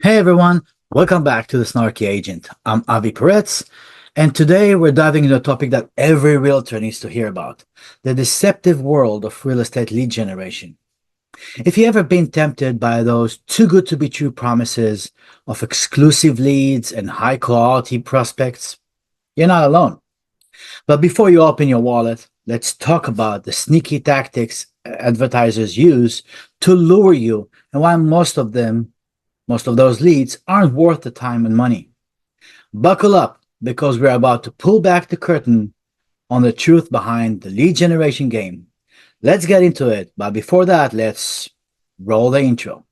Hey everyone, welcome back to the Snarky Agent. I'm Avi Peretz, and today we're diving into a topic that every realtor needs to hear about, the deceptive world of real estate lead generation. If you ever been tempted by those too good to be true promises of exclusive leads and high quality prospects, you're not alone. But before you open your wallet, let's talk about the sneaky tactics advertisers use to lure you and why most of those leads aren't worth the time and money. Buckle up because we're about to pull back the curtain on the truth behind the lead generation game. Let's get into it, but before that, let's roll the intro.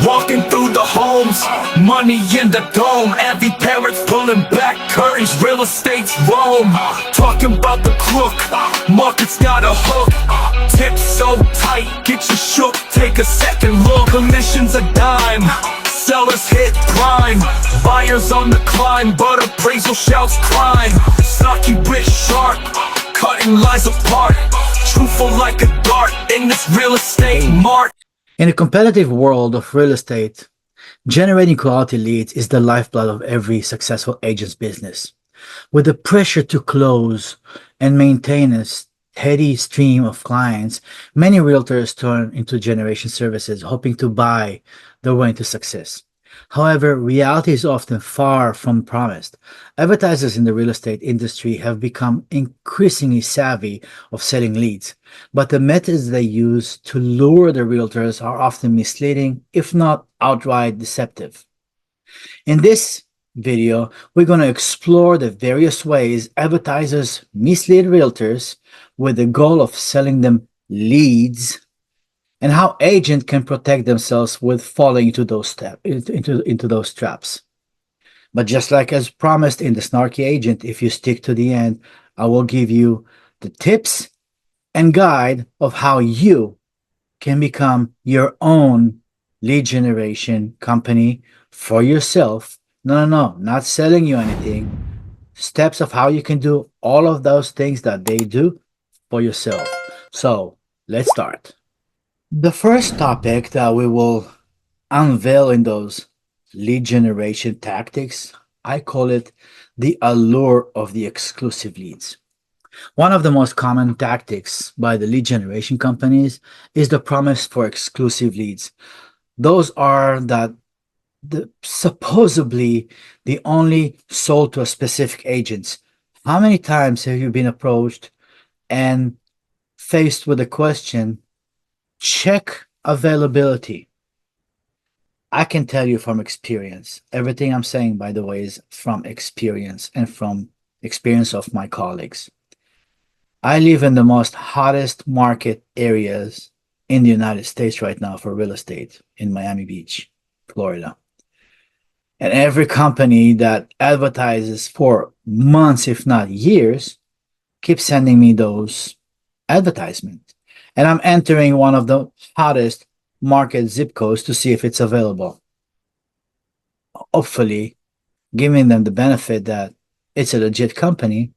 Walking through the homes, money in the dome. Every parent's pulling back curtains, real estate's Rome. Talking about the crook, market's got a hook. Tips so tight, get you shook, take a second look. Commission's a dime, sellers hit prime. Buyers on the climb, but appraisal shouts crime. Snarky rich sharp, cutting lies apart. Truthful like a dart in this real estate mart. In a competitive world of real estate, generating quality leads is the lifeblood of every successful agent's business. With the pressure to close and maintain a steady stream of clients, many realtors turn into generation services, hoping to buy their way into success. However, reality is often far from promised. Advertisers in the real estate industry have become increasingly savvy of selling leads, but the methods they use to lure the realtors are often misleading, if not outright deceptive. In this video, we're going to explore the various ways advertisers mislead realtors with the goal of selling them leads and how agents can protect themselves with falling into those traps. But just like as promised in the Snarky Agent, if you stick to the end, I will give you the tips and guide of how you can become your own lead generation company for yourself. No, not selling you anything. Steps of how you can do all of those things that they do for yourself. So let's start. The first topic that we will unveil in those lead generation tactics, I call it the allure of the exclusive leads. One of the most common tactics by the lead generation companies is the promise for exclusive leads. Those are supposedly the only sold to a specific agents. How many times have you been approached and faced with the question, check availability? I can tell you from experience. Everything I'm saying, by the way, is from experience and from experience of my colleagues. I live in the most hottest market areas in the United States right now for real estate in Miami Beach, Florida. And every company that advertises for months, if not years, keeps sending me those advertisements. And I'm entering one of the hottest market zip codes to see if it's available. Hopefully, giving them the benefit that it's a legit company.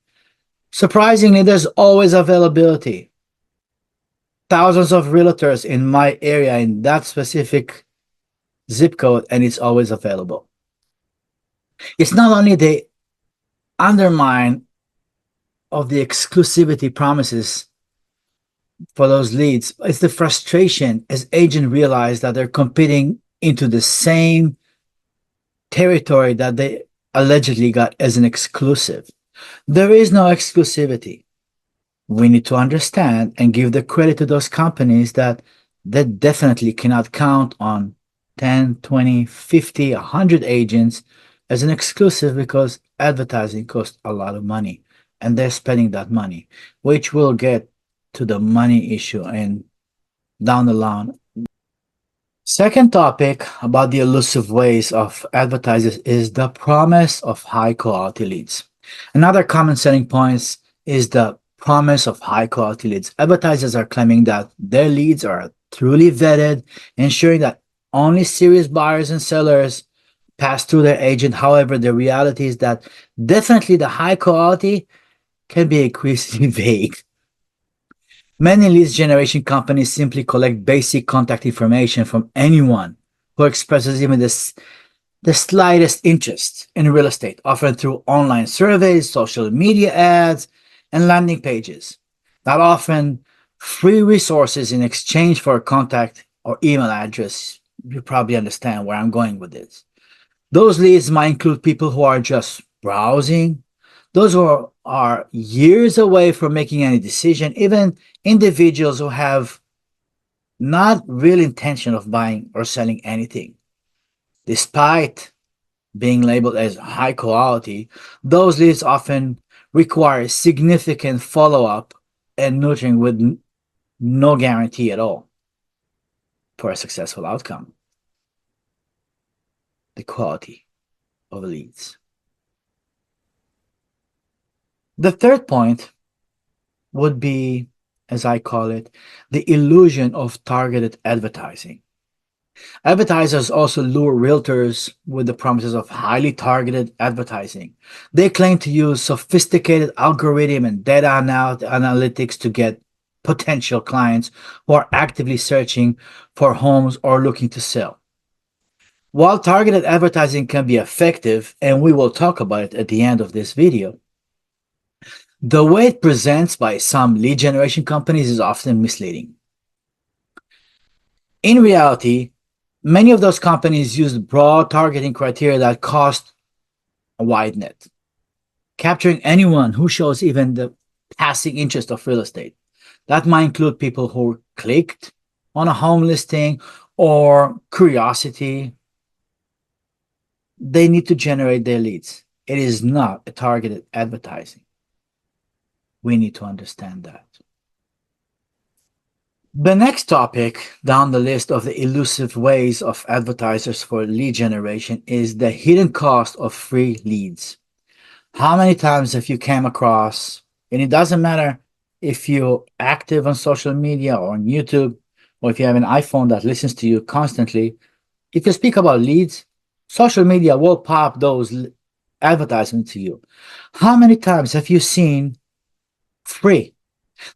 Surprisingly, there's always availability. Thousands of realtors in my area in that specific zip code, and it's always available. It's not only the undermine of the exclusivity promises for those leads, it's the frustration as agents realize that they're competing into the same territory that they allegedly got as an exclusive. There is no exclusivity. We need to understand and give the credit to those companies that they definitely cannot count on 10, 20, 50, 100 agents as an exclusive because advertising costs a lot of money and they're spending that money, which we'll get to the money issue and down the line. Second topic about the elusive ways of advertisers is the promise of high quality leads. Another common selling point is the promise of high quality leads. Advertisers are claiming that their leads are truly vetted, ensuring that only serious buyers and sellers pass through their agent. However, the reality is that definitely the high quality can be increasingly vague. Many leads generation companies simply collect basic contact information from anyone who expresses even the slightest interest in real estate, often through online surveys, social media ads, and landing pages. Not often free resources in exchange for a contact or email address. You probably understand where I'm going with this. Those leads might include people who are just browsing, those who are years away from making any decision, even individuals who have not real intention of buying or selling anything. Despite being labeled as high quality, those leads often require significant follow up and nurturing with no guarantee at all for a successful outcome. The quality of leads. The third point would be, as I call it, the illusion of targeted advertising. Advertisers also lure realtors with the promises of highly targeted advertising. They claim to use sophisticated algorithm and data analytics to get potential clients who are actively searching for homes or looking to sell. While targeted advertising can be effective, and we will talk about it at the end of this video, the way it presents by some lead generation companies is often misleading. In reality, many of those companies use broad targeting criteria that cost a wide net, capturing anyone who shows even the passing interest of real estate. That might include people who clicked on a home listing or curiosity. They need to generate their leads. It is not a targeted advertising. We need to understand that. The next topic down the list of the elusive ways of advertisers for lead generation is the hidden cost of free leads. How many times have you come across, and it doesn't matter if you're active on social media or on YouTube, or if you have an iPhone that listens to you constantly, if you speak about leads, social media will pop those advertisements to you. How many times have you seen free?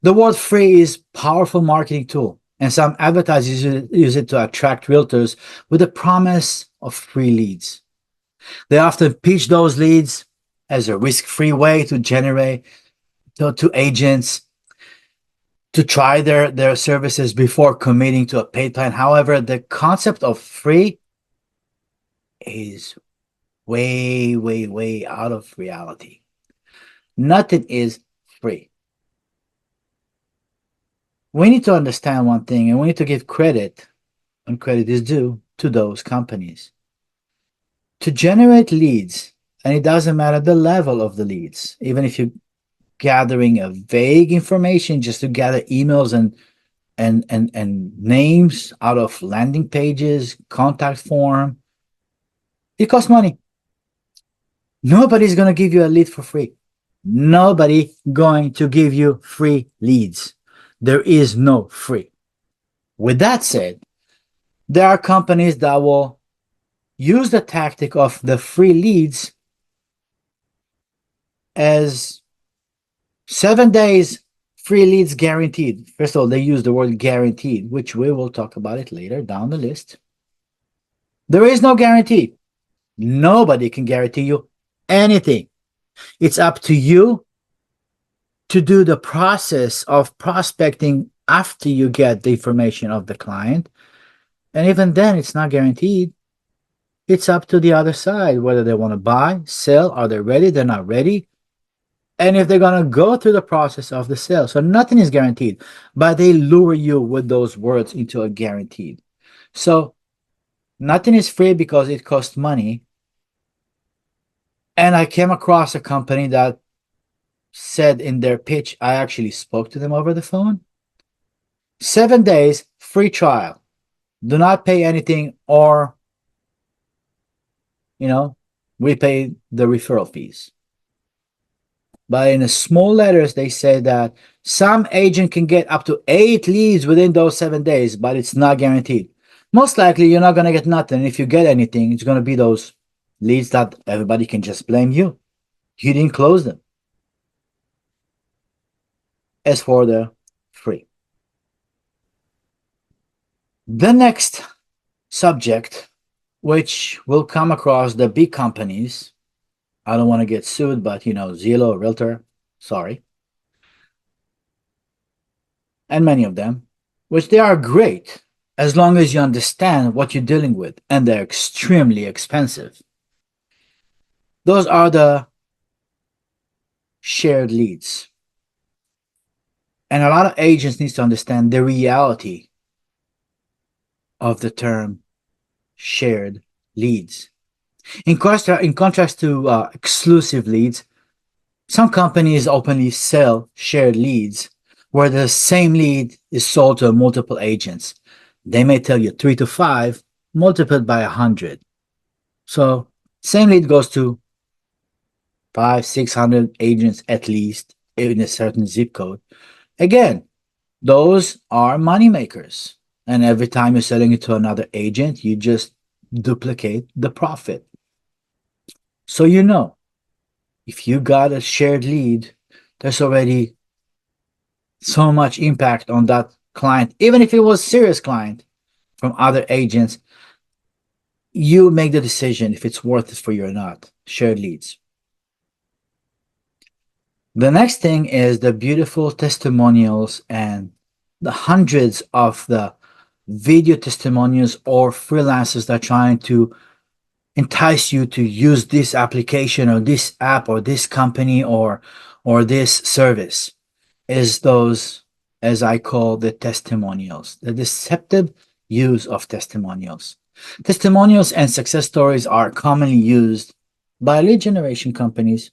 The word free is a powerful marketing tool, and some advertisers use it to attract realtors with the promise of free leads. They often pitch those leads as a risk-free way to generate to agents to try their services before committing to a paid plan. However, the concept of free is way, way, way out of reality. Nothing is free. We need to understand one thing, and we need to give credit when credit is due to those companies. To generate leads, and it doesn't matter the level of the leads, even if you're gathering a vague information just to gather emails and names out of landing pages, contact form, it costs money. Nobody's going to give you a lead for free. Nobody going to give you free leads. There is no free. With that said, there are companies that will use the tactic of the free leads as 7 days free leads guaranteed. First of all, they use the word guaranteed, which we will talk about it later down the list. There is no guarantee. Nobody can guarantee you anything. It's up to you to do the process of prospecting after you get the information of the client. And even then, it's not guaranteed. It's up to the other side, whether they want to buy, sell, are they ready, they're not ready, and if they're going to go through the process of the sale. So nothing is guaranteed, but they lure you with those words into a guaranteed. So nothing is free because it costs money. And I came across a company that said in their pitch, I actually spoke to them over the phone, 7 days free trial. Do not pay anything, or we pay the referral fees. But in the small letters, they say that some agent can get up to 8 leads within those 7 days, but it's not guaranteed. Most likely, you're not going to get nothing. If you get anything, it's going to be those leads that everybody can just blame you. You didn't close them. As for the free. The next subject which will come across the big companies. I don't want to get sued, but Zillow, Realtor, sorry, and many of them, which they are great as long as you understand what you're dealing with, and they're extremely expensive. Those are the shared leads. And a lot of agents need to understand the reality of the term shared leads. In contrast to exclusive leads, some companies openly sell shared leads where the same lead is sold to multiple agents. They may tell you 3 to 5 multiplied by 100. So same lead goes to 500, 600 agents at least in a certain zip code. Again, those are money makers. And every time you're selling it to another agent, you just duplicate the profit. So if you got a shared lead, there's already so much impact on that client. Even if it was a serious client from other agents, you make the decision if it's worth it for you or not. Shared leads. The next thing is the beautiful testimonials and the hundreds of the video testimonials or freelancers that are trying to entice you to use this application or this app or this company or this service is those, as I call, the testimonials, the deceptive use of testimonials. Testimonials and success stories are commonly used by lead generation companies.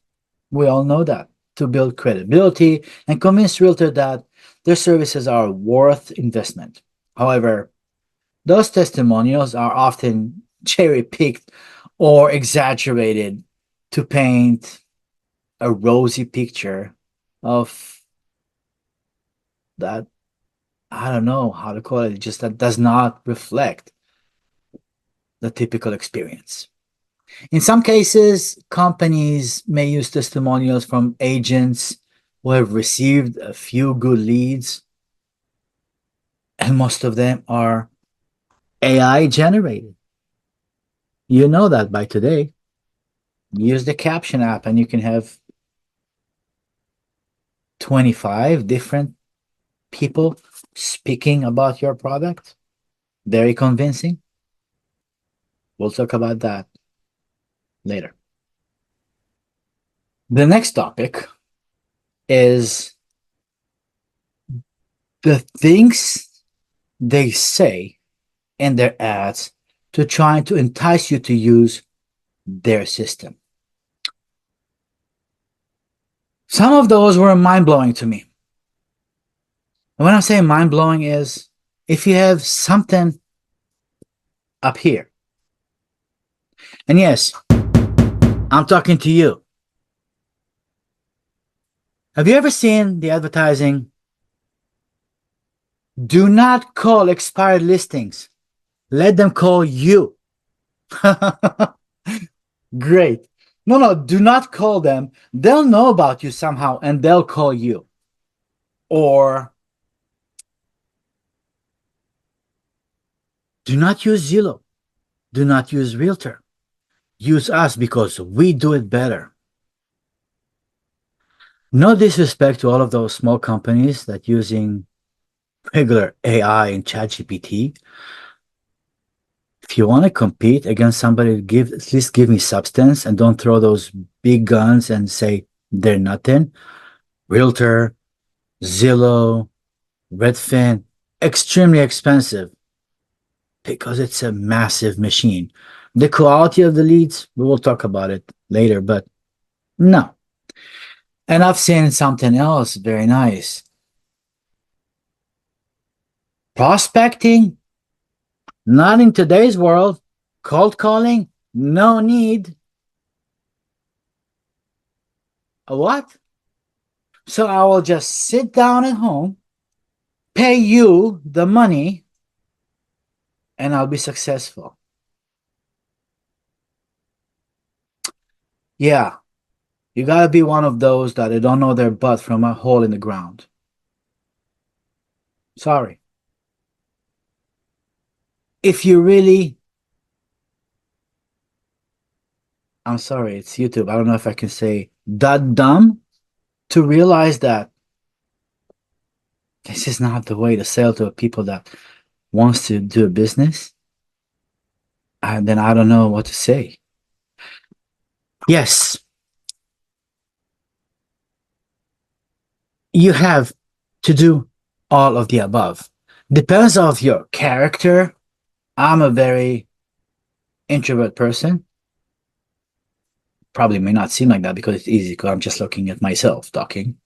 We all know that, to build credibility and convince realtor that their services are worth investment. However, those testimonials are often cherry picked or exaggerated to paint a rosy picture of that. I don't know how to call it, just that does not reflect the typical experience. In some cases, companies may use testimonials from agents who have received a few good leads, and most of them are AI generated. You know that by today. Use the caption app and you can have 25 different people speaking about your product. Very convincing. We'll talk about that later. The next topic is the things they say in their ads to try to entice you to use their system. Some of those were mind-blowing to me. And when I'm saying mind-blowing is if you have something up here, and yes, I'm talking to you. Have you ever seen the advertising? Do not call expired listings. Let them call you. Great. No, do not call them. They'll know about you somehow and they'll call you. Or do not use Zillow. Do not use Realtor. Use us because we do it better. No disrespect to all of those small companies that using regular AI and ChatGPT. If you want to compete against somebody, at least give me substance and don't throw those big guns and say they're nothing. Realtor, Zillow, Redfin, extremely expensive because it's a massive machine. The quality of the leads, we will talk about it later, but no. And I've seen something else very nice. Prospecting, not in today's world. Cold calling, no need. A what? So I will just sit down at home, pay you the money, and I'll be successful. Yeah, you gotta be one of those that they don't know their butt from a hole in the ground. Sorry. If you really I'm sorry, it's YouTube. I don't know if I can say that dumb to realize that this is not the way to sell to people that wants to do a business. And then I don't know what to say. Yes, you have to do all of the above. Depends of your character. I'm a very introvert person. Probably may not seem like that because it's easy because I'm just looking at myself talking.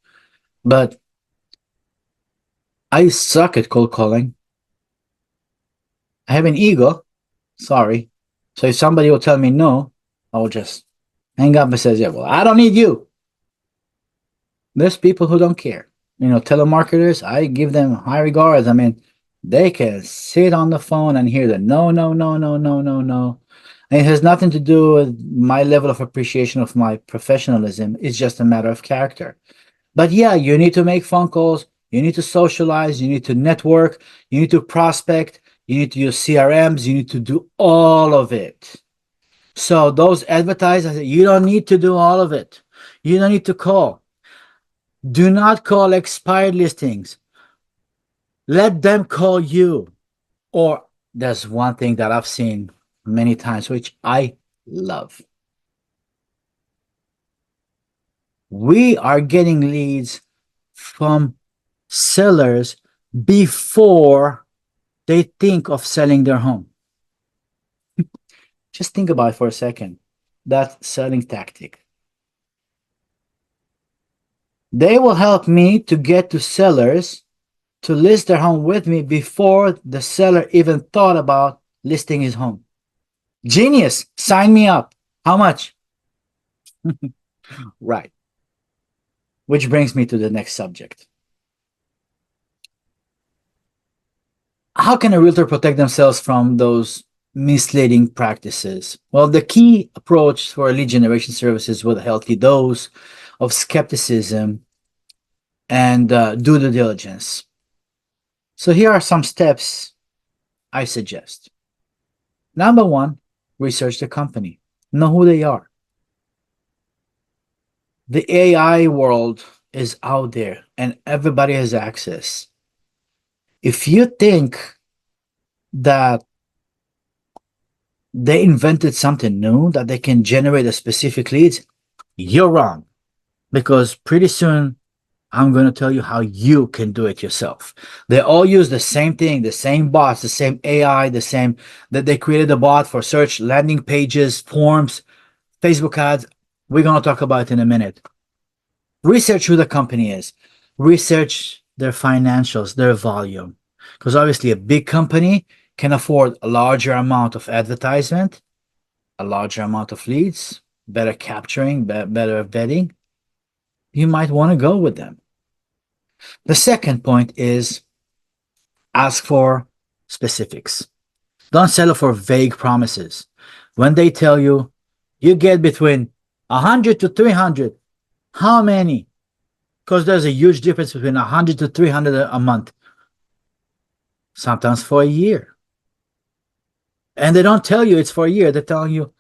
But I suck at cold calling. I have an ego. Sorry. So if somebody will tell me no, I will just hang up and says, yeah, well, I don't need you. There's people who don't care. Telemarketers, I give them high regards. I mean, they can sit on the phone and hear the no, no, no, no, no, no, no. And it has nothing to do with my level of appreciation of my professionalism. It's just a matter of character. But yeah, you need to make phone calls. You need to socialize. You need to network. You need to prospect. You need to use CRMs. You need to do all of it. So those advertisers, you don't need to do all of it. You don't need to call. Do not call expired listings. Let them call you. Or there's one thing that I've seen many times, which I love. We are getting leads from sellers before they think of selling their home. Just think about it for a second. That selling tactic. They will help me to get to sellers to list their home with me before the seller even thought about listing his home. Genius. Sign me up. How much? Right. Which brings me to the next subject. How can a realtor protect themselves from those misleading practices? Well, the key approach for lead generation services with a healthy dose of skepticism and due diligence. So here are some steps I suggest. Number one, research the company. Know who they are. The AI world is out there and everybody has access. If you think that they invented something new that they can generate a specific leads, you're wrong. Because pretty soon I'm going to tell you how you can do it yourself. They all use the same thing, the same bots, the same AI, the same that they created a bot for search, landing pages, forms, Facebook ads. We're going to talk about it in a minute. Research who the company is. Research their financials, their volume. Because obviously a big company can afford a larger amount of advertisement, a larger amount of leads, better capturing, better vetting. You might want to go with them. The second point is ask for specifics. Don't settle for vague promises. When they tell you, you get between 100 to 300, how many? Because there's a huge difference between 100 to 300 a month. Sometimes for a year. And they don't tell you it's for a year. They're telling you,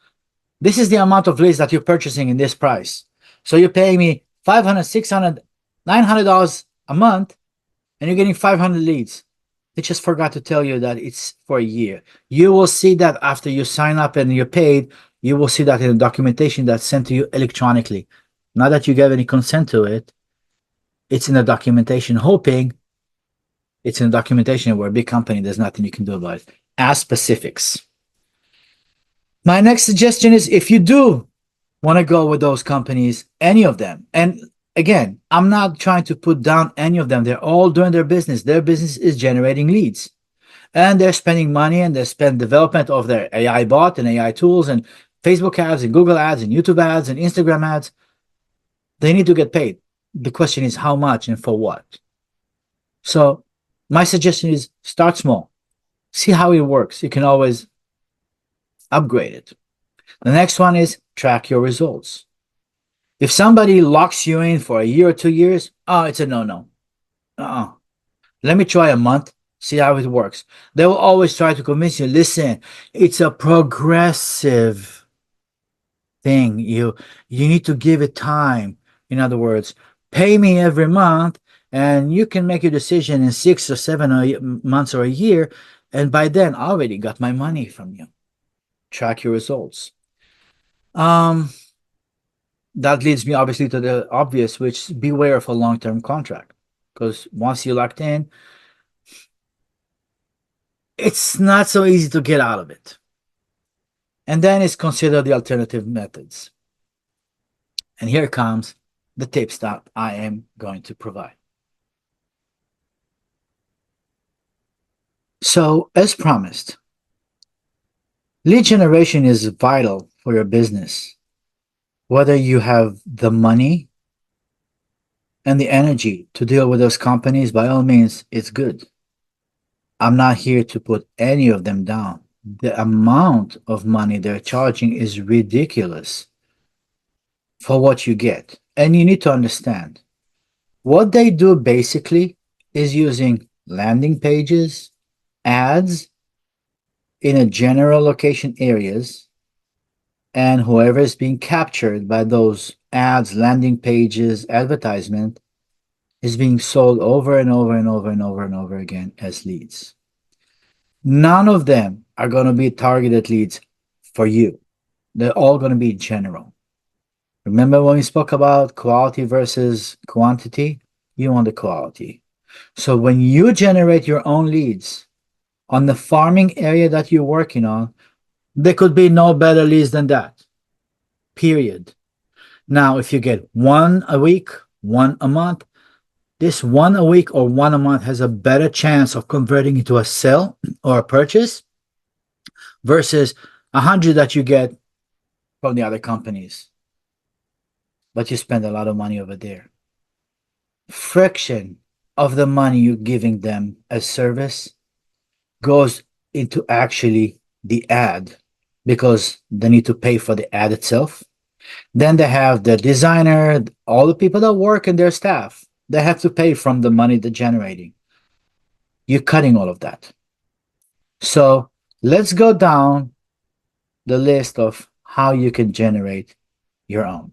this is the amount of leads that you're purchasing in this price. So you're paying me $500, $600, $900 a month, and you're getting 500 leads. They just forgot to tell you that it's for a year. You will see that after you sign up and you're paid, you will see that in the documentation that's sent to you electronically. Not that you gave any consent to it. It's in the documentation, hoping it's in the documentation where a big company, there's nothing you can do about it. Ask specifics. My next suggestion is if you do want to go with those companies, any of them, and again, I'm not trying to put down any of them. They're all doing their business. Their business is generating leads. And they're spending money and they spend development of their AI bot and AI tools and Facebook ads and Google ads and YouTube ads and Instagram ads. They need to get paid. The question is how much and for what? So my suggestion is start small. See how it works. You can always upgrade it. The next one is track your results. If somebody locks you in for a year or 2 years, it's a no-no. Let me try a month, see how it works. They will always try to convince you, listen, it's a progressive thing. You need to give it time. In other words, pay me every month, and you can make your decision in 6 or 7 months or a year. And by then, I already got my money from you. Track your results. Um, that leads me obviously to the obvious, which beware of a long-term contract. Because once you're locked in, it's not so easy to get out of it. And then it's consider the alternative methods. And here comes the tips that I am going to provide. So, as promised, lead generation is vital for your business. Whether you have the money and the energy to deal with those companies, by all means, it's good. I'm not here to put any of them down. The amount of money they're charging is ridiculous for what you get. And you need to understand what they do basically is using landing pages, ads in a general location areas, and whoever is being captured by those ads, landing pages, advertisement is being sold over and over and over and over and over again as leads. None of them are going to be targeted leads for you. They're all going to be general. Remember when we spoke about quality versus quantity? You want the quality. So when you generate your own leads on the farming area that you're working on, there could be no better leads than that. Period. Now, if you get one a week, one a month, this one a week or one a month has a better chance of converting into a sale or a purchase versus 100 that you get from the other companies. But you spend a lot of money over there. Friction of the money you're giving them as service goes into actually the ad because they need to pay for the ad itself. Then they have the designer, all the people that work and their staff. They have to pay from the money they're generating. You're cutting all of that. So let's go down the list of how you can generate your own.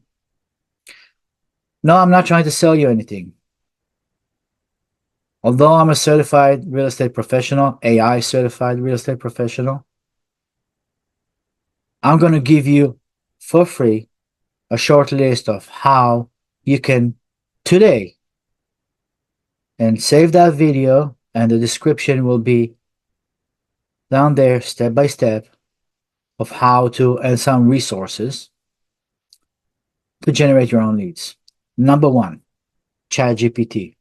No, I'm not trying to sell you anything. Although I'm a certified real estate professional, AI certified real estate professional, I'm going to give you for free a short list of how you can today, and save that video, and the description will be down there step by step of how to, and some resources to generate your own leads. Number one, ChatGPT.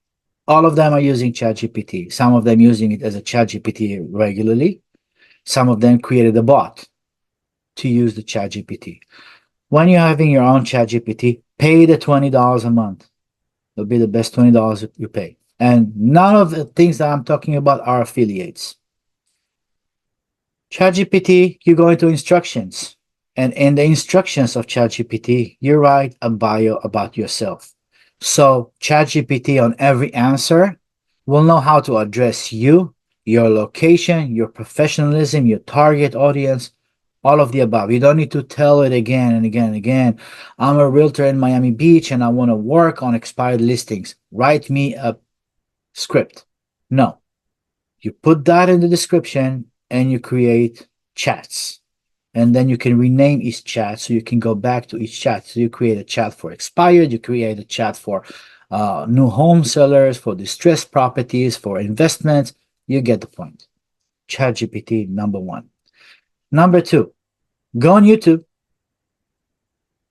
All of them are using ChatGPT. Some of them using it as a ChatGPT regularly. Some of them created a bot to use the ChatGPT. When you're having your own ChatGPT, pay the $20 a month. It'll be the best $20 you pay. And none of the things that I'm talking about are affiliates. ChatGPT, you go into instructions. And in the instructions of ChatGPT, you write a bio about yourself. So ChatGPT on every answer will know how to address you, your location, your professionalism, your target audience, all of the above. You don't need to tell it again and again and again. I'm a realtor in Miami Beach and I want to work on expired listings. Write me a script. No. You put that in the description and you create chats. And then you can rename each chat so you can go back to each chat. So you create a chat for expired, you create a chat for new home sellers, for distressed properties, for investments. You get the point. ChatGPT, number one. Number two, go on YouTube.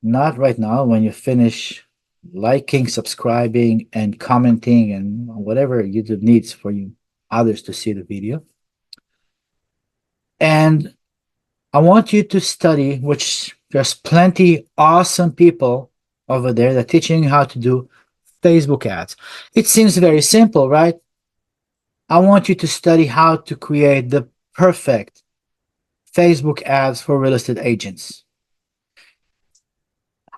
Not right now, when you finish liking, subscribing, and commenting, and whatever YouTube needs for you others to see the video. And I want you to study, which there's plenty awesome people over there that are teaching you how to do Facebook ads. It seems very simple, right? I want you to study how to create the perfect Facebook ads for real estate agents.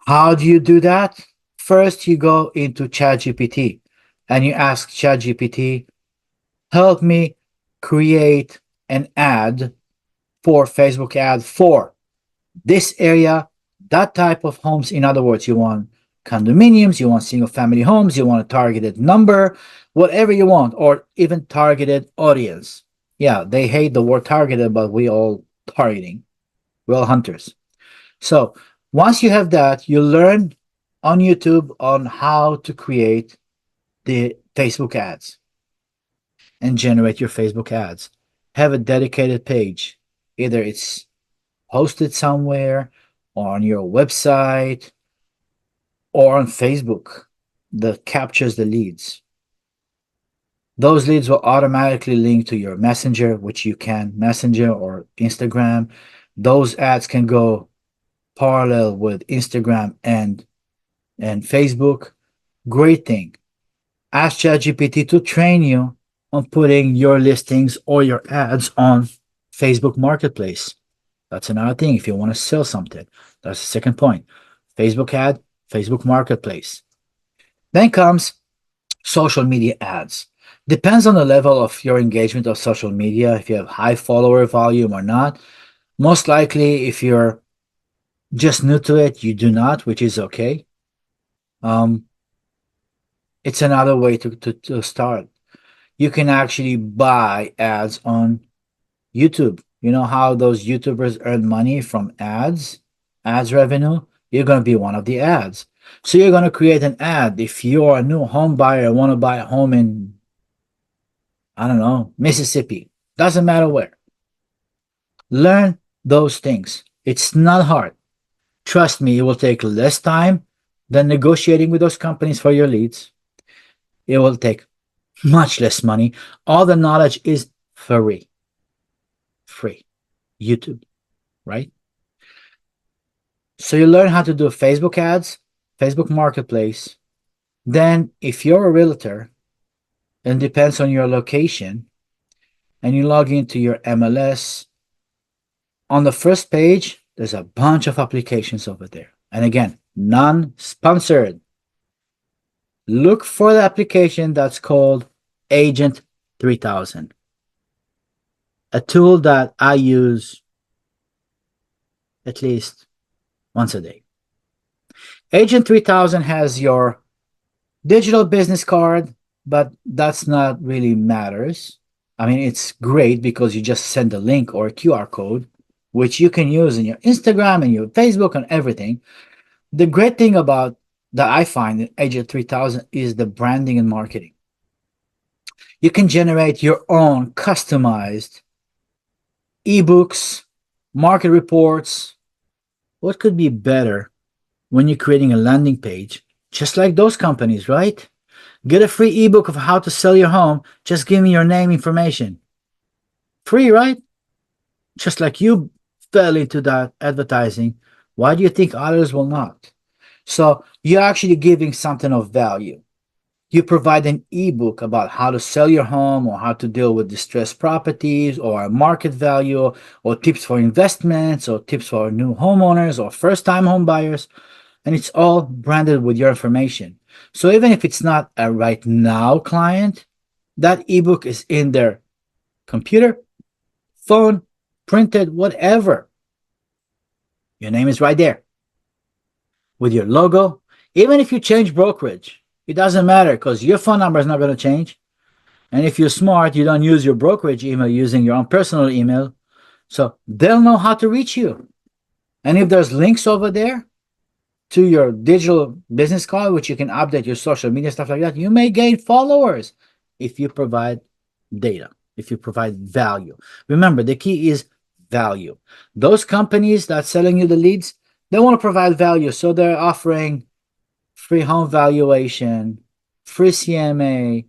How do you do that? First, you go into ChatGPT and you ask ChatGPT, help me create an ad for Facebook ad for this area, that type of homes. In other words, you want condominiums, you want single family homes, you want a targeted number, whatever you want, or even targeted audience. Yeah, they hate the word targeted, but we all targeting. We're all hunters. So once you have that, you learn on YouTube on how to create the Facebook ads and generate your Facebook ads. Have a dedicated page. Either it's hosted somewhere or on your website or on Facebook that captures the leads. Those leads will automatically link to your Messenger, which you can Messenger or Instagram. Those ads can go parallel with Instagram and Facebook. Great thing. Ask ChatGPT to train you on putting your listings or your ads on Facebook Marketplace. That's another thing if you want to sell something. That's the second point. Facebook ad, Facebook Marketplace. Then comes social media ads. Depends on the level of your engagement of social media, if you have high follower volume or not. Most likely, if you're just new to it, you do not, which is okay. Um, it's another way to start. You can actually buy ads on YouTube. You know how those YouTubers earn money from ads revenue? You're going to be one of the ads. So you're going to create an ad. If you're a new home buyer and want to buy a home in, I don't know, Mississippi, doesn't matter where. Learn those things. It's not hard. Trust me, it will take less time than negotiating with those companies for your leads. It will take much less money. All the knowledge is free. Free. YouTube, right? So you learn how to do Facebook ads, Facebook Marketplace. Then, if you're a realtor, and depends on your location, and you log into your MLS, on the first page, there's a bunch of applications over there. And again, non-sponsored. Look for the application that's called Agent 3000, a tool that I use at least once a day. Agent 3000 has your digital business card, but that's not really matters. I mean, it's great because you just send a link or a QR code, which you can use in your Instagram and your Facebook and everything. The great thing about that I find in Agent 3000 is the branding and marketing. You can generate your own customized ebooks, market reports. What could be better when you're creating a landing page, just like those companies, right? Get a free ebook of how to sell your home. Just give me your name information. Free, right? Just like you fell into that advertising. Why do you think others will not? So you're actually giving something of value. You provide an ebook about how to sell your home or how to deal with distressed properties or market value or tips for investments or tips for new homeowners or first-time home buyers. And it's all branded with your information. So even if it's not a right now client, that ebook is in their computer, phone, printed, whatever. Your name is right there with your logo. Even if you change brokerage, it doesn't matter because your phone number is not going to change. And if you're smart, you don't use your brokerage email using your own personal email. So they'll know how to reach you. And if there's links over there to your digital business card, which you can update your social media, stuff like that, you may gain followers if you provide data, if you provide value. Remember, the key is value. Those companies that selling you the leads, they want to provide value. So they're offering free home valuation, free CMA,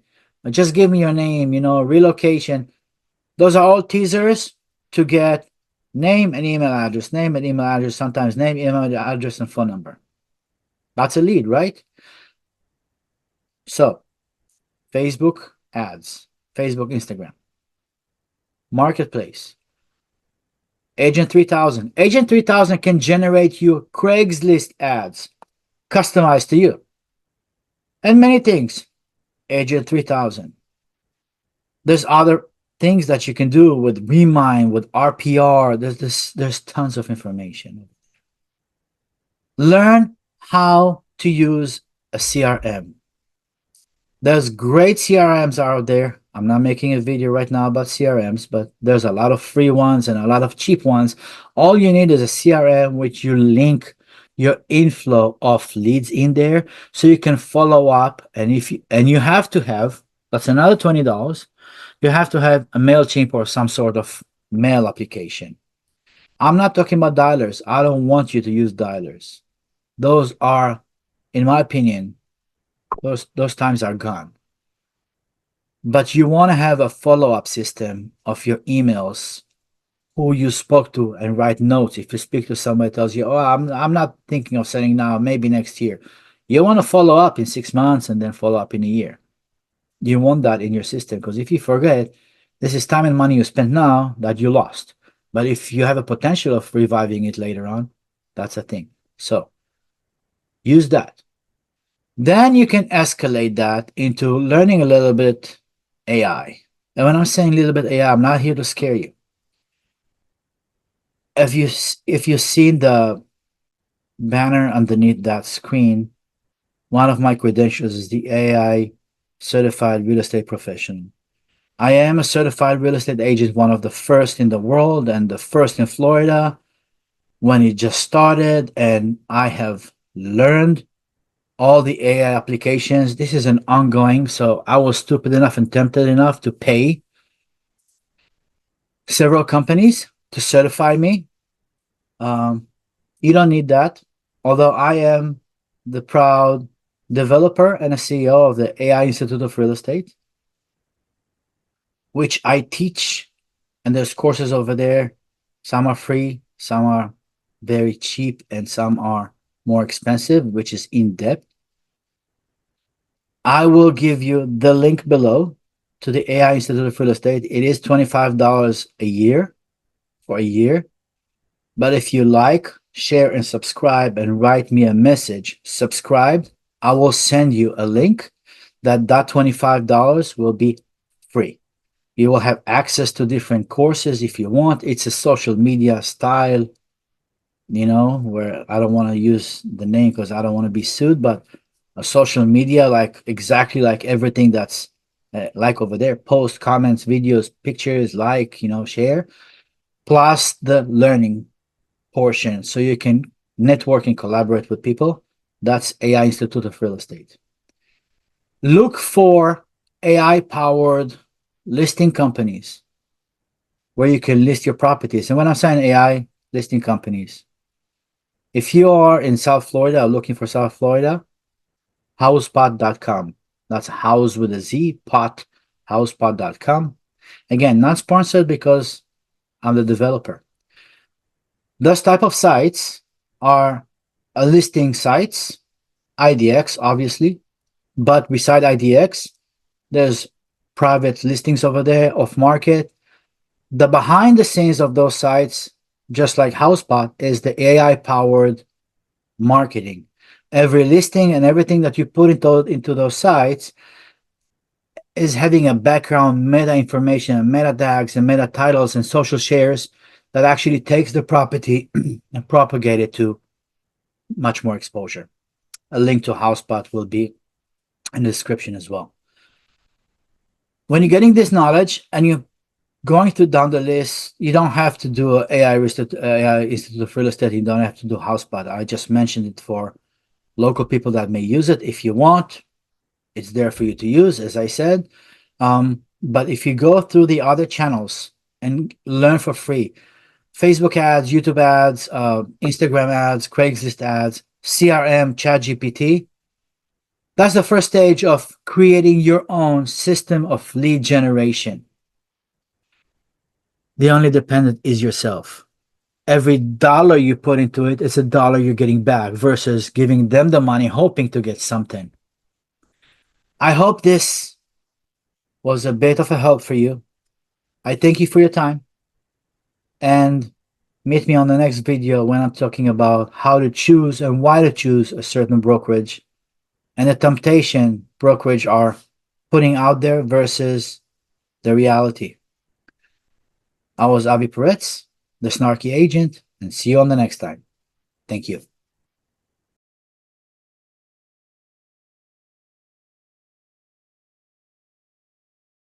just give me your name, relocation. Those are all teasers to get name and email address, sometimes name, email address, and phone number. That's a lead, right? So, Facebook ads, Facebook, Instagram, Marketplace, Agent 3000. Agent 3000 can generate you Craigslist ads customized to you. And many things. Agent 3000. There's other things that you can do with Remind, with RPR. There's tons of information. Learn how to use a CRM. There's great CRMs out there. I'm not making a video right now about CRMs, but there's a lot of free ones and a lot of cheap ones. All you need is a CRM which you link your inflow of leads in there so you can follow up. And you have to have, that's another $20. You have to have a MailChimp or some sort of mail application. I'm not talking about dialers. I don't want you to use dialers. Those are, in my opinion, those times are gone. But you want to have a follow-up system of your emails, who you spoke to, and write notes. If you speak to somebody tells you, oh, I'm not thinking of selling now, maybe next year. You want to follow up in 6 months and then follow up in a year. You want that in your system, because if you forget, this is time and money you spent now that you lost. But if you have a potential of reviving it later on, that's a thing. So use that. Then you can escalate that into learning a little bit AI. And when I'm saying a little bit AI, I'm not here to scare you. If you've seen the banner underneath that screen, one of my credentials is the AI certified real estate professional. I am a certified real estate agent, one of the first in the world and the first in Florida when it just started, and I have learned all the AI applications. This is an ongoing, so I was stupid enough and tempted enough to pay several companies to certify me. You don't need that. Although I am the proud developer and a CEO of the AI Institute of Real Estate, which I teach, and there's courses over there. Some are free, some are very cheap, and some are more expensive, which is in depth. I will give you the link below to the AI Institute of Real Estate. It is $25 a year for a year. But if you like, share, and subscribe, and write me a message, subscribe, I will send you a link that $25 will be free. You will have access to different courses if you want. It's a social media style, where I don't want to use the name because I don't want to be sued, but a social media, like exactly like everything that's like over there, post, comments, videos, pictures, share, plus the learning portion, so you can network and collaborate with people. That's AI Institute of Real Estate. Look for AI powered listing companies where you can list your properties. And when I'm saying AI listing companies, if you are in South Florida or looking for South Florida, housepot.com. That's house with a Z, pot, housepot.com. Again, not sponsored because I'm the developer. Those type of sites are listing sites, IDX, obviously, but beside IDX, there's private listings over there, off market. The behind the scenes of those sites, just like HousePot, is the AI powered marketing. Every listing and everything that you put into those sites is having a background meta information, meta tags, and meta titles and social shares that actually takes the property and propagate it to much more exposure. A link to HousePot will be in the description as well. When you're getting this knowledge and you're going through down the list, you don't have to do AI Institute of Real Estate. You don't have to do HousePot. I just mentioned it for local people that may use it. If you want, it's there for you to use, as I said. But if you go through the other channels and learn for free, Facebook ads, YouTube ads, Instagram ads, Craigslist ads, CRM, ChatGPT, that's the first stage of creating your own system of lead generation. The only dependent is yourself. Every dollar you put into it is a dollar you're getting back versus giving them the money hoping to get something. I hope this was a bit of a help for you. I thank you for your time, and meet me on the next video when I'm talking about how to choose and why to choose a certain brokerage and the temptation brokerage are putting out there versus the reality. I was Avi Peretz, the Snarky Agent, and see you on the next time. Thank you.